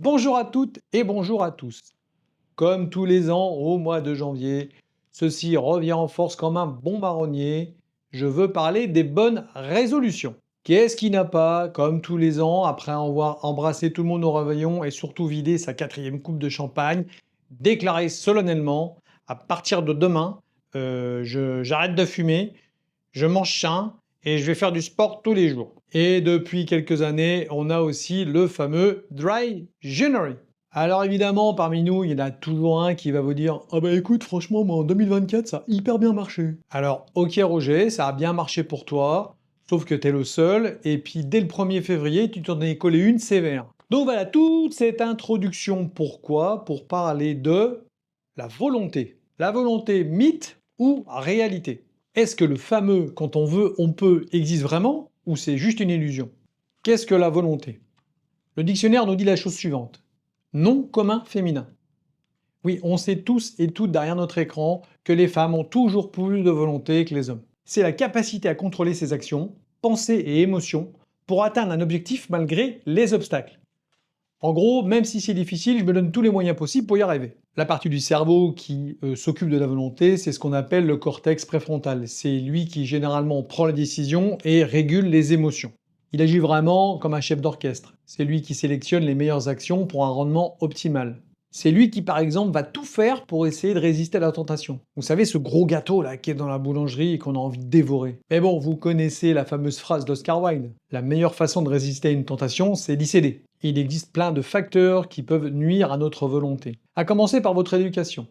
Bonjour à toutes et bonjour à tous. Comme tous les ans au mois de janvier, ceci revient en force comme un bon marronnier. Je veux parler des bonnes résolutions. Qu'est-ce qui n'a pas, comme tous les ans, après avoir embrassé tout le monde au réveillon et surtout vidé sa quatrième coupe de champagne, déclaré solennellement, à partir de demain, j'arrête de fumer, je mange sain et je vais faire du sport tous les jours. Et depuis quelques années, on a aussi le fameux Dry January. Alors évidemment, parmi nous, il y en a toujours un qui va vous dire: «Ah bah écoute, franchement, moi en 2024, ça a hyper bien marché». Alors, OK Roger, ça a bien marché pour toi, sauf que t'es le seul, et puis dès le 1er février, tu t'en es collé une sévère. Donc voilà, toute cette introduction, pourquoi? Pour parler de la volonté. La volonté, mythe ou réalité? Est-ce que le fameux «quand on veut, on peut» existe vraiment ou c'est juste une illusion? Qu'est-ce que la volonté? Le dictionnaire nous dit la chose suivante: nom commun féminin. Oui, on sait tous et toutes derrière notre écran que les femmes ont toujours plus de volonté que les hommes. C'est la capacité à contrôler ses actions, pensées et émotions pour atteindre un objectif malgré les obstacles. En gros, même si c'est difficile, je me donne tous les moyens possibles pour y arriver. La partie du cerveau qui s'occupe de la volonté, c'est ce qu'on appelle le cortex préfrontal. C'est lui qui généralement prend les décisions et régule les émotions. Il agit vraiment comme un chef d'orchestre. C'est lui qui sélectionne les meilleures actions pour un rendement optimal. C'est lui qui, par exemple, va tout faire pour essayer de résister à la tentation. Vous savez, ce gros gâteau là qui est dans la boulangerie et qu'on a envie de dévorer. Mais bon, vous connaissez la fameuse phrase d'Oscar Wilde. La meilleure façon de résister à une tentation, c'est d'y céder. Il existe plein de facteurs qui peuvent nuire à notre volonté. À commencer par votre éducation.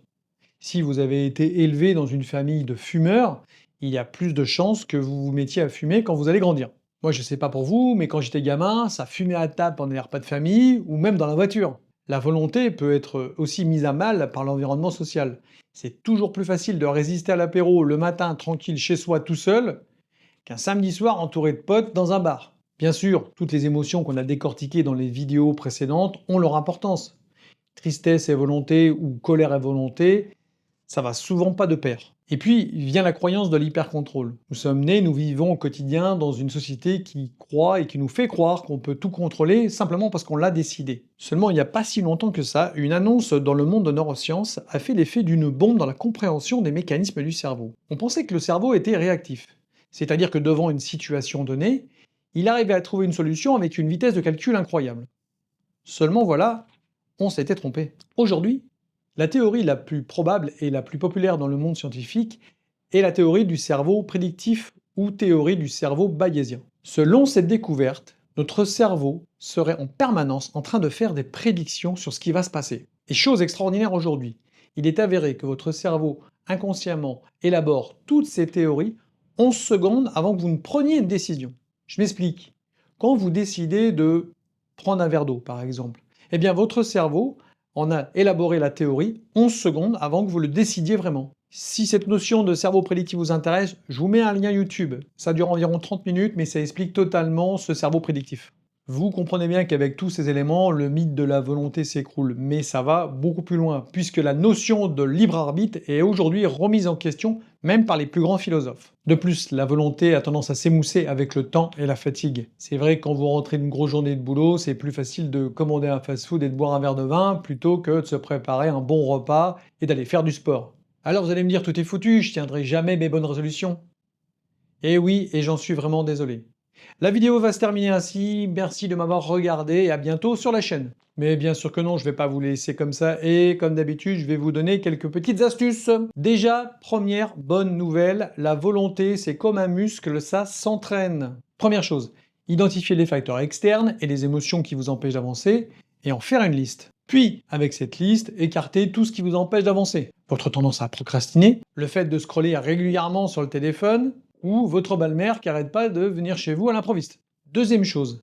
Si vous avez été élevé dans une famille de fumeurs, il y a plus de chances que vous vous mettiez à fumer quand vous allez grandir. Moi, je sais pas pour vous, mais quand j'étais gamin, ça fumait à table pendant les repas de famille ou même dans la voiture. La volonté peut être aussi mise à mal par l'environnement social. C'est toujours plus facile de résister à l'apéro le matin tranquille chez soi tout seul qu'un samedi soir entouré de potes dans un bar. Bien sûr, toutes les émotions qu'on a décortiquées dans les vidéos précédentes ont leur importance. Tristesse et volonté ou colère et volonté, ça va souvent pas de pair. Et puis vient la croyance de l'hyper-contrôle. Nous sommes nés, nous vivons au quotidien dans une société qui croit et qui nous fait croire qu'on peut tout contrôler simplement parce qu'on l'a décidé. Seulement, il n'y a pas si longtemps que ça, une annonce dans le monde de neurosciences a fait l'effet d'une bombe dans la compréhension des mécanismes du cerveau. On pensait que le cerveau était réactif, c'est-à-dire que devant une situation donnée, il arrivait à trouver une solution avec une vitesse de calcul incroyable. Seulement voilà, on s'était trompé. Aujourd'hui, la théorie la plus probable et la plus populaire dans le monde scientifique est la théorie du cerveau prédictif ou théorie du cerveau bayésien. Selon cette découverte, notre cerveau serait en permanence en train de faire des prédictions sur ce qui va se passer. Et chose extraordinaire aujourd'hui, il est avéré que votre cerveau inconsciemment élabore toutes ces théories 11 secondes avant que vous ne preniez une décision. Je m'explique. Quand vous décidez de prendre un verre d'eau, par exemple, eh bien votre cerveau en a élaboré la théorie 11 secondes avant que vous le décidiez vraiment. Si cette notion de cerveau prédictif vous intéresse, je vous mets un lien YouTube. Ça dure environ 30 minutes, mais ça explique totalement ce cerveau prédictif. Vous comprenez bien qu'avec tous ces éléments, le mythe de la volonté s'écroule, mais ça va beaucoup plus loin, puisque la notion de libre arbitre est aujourd'hui remise en question, même par les plus grands philosophes. De plus, la volonté a tendance à s'émousser avec le temps et la fatigue. C'est vrai que quand vous rentrez d'une grosse journée de boulot, c'est plus facile de commander un fast-food et de boire un verre de vin, plutôt que de se préparer un bon repas et d'aller faire du sport. Alors vous allez me dire, tout est foutu, je tiendrai jamais mes bonnes résolutions. Eh oui, et j'en suis vraiment désolé. La vidéo va se terminer ainsi, merci de m'avoir regardé et à bientôt sur la chaîne. Mais bien sûr que non, je vais pas vous laisser comme ça et comme d'habitude, je vais vous donner quelques petites astuces. Déjà, première bonne nouvelle, la volonté c'est comme un muscle, ça s'entraîne. Première chose, identifier les facteurs externes et les émotions qui vous empêchent d'avancer et en faire une liste. Puis, avec cette liste, écarter tout ce qui vous empêche d'avancer. Votre tendance à procrastiner, le fait de scroller régulièrement sur le téléphone, ou votre belle-mère qui arrête pas de venir chez vous à l'improviste. Deuxième chose,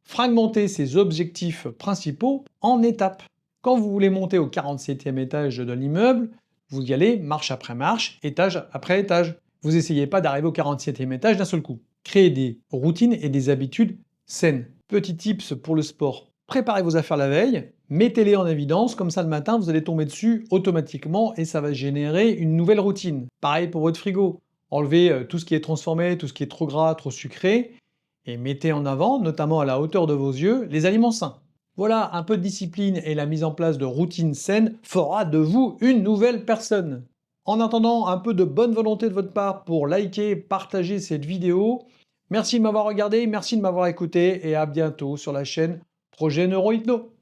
fragmenter ses objectifs principaux en étapes. Quand vous voulez monter au 47e étage de l'immeuble, vous y allez marche après marche, étage après étage. Vous essayez pas d'arriver au 47e étage d'un seul coup. Créez des routines et des habitudes saines. Petit tips pour le sport. Préparez vos affaires la veille, mettez-les en évidence, comme ça le matin vous allez tomber dessus automatiquement et ça va générer une nouvelle routine. Pareil pour votre frigo. Enlevez tout ce qui est transformé, tout ce qui est trop gras, trop sucré, et mettez en avant, notamment à la hauteur de vos yeux, les aliments sains. Voilà, un peu de discipline et la mise en place de routines saines fera de vous une nouvelle personne. En attendant, un peu de bonne volonté de votre part pour liker, partager cette vidéo. Merci de m'avoir regardé, merci de m'avoir écouté et à bientôt sur la chaîne Projet Neuro Hypno.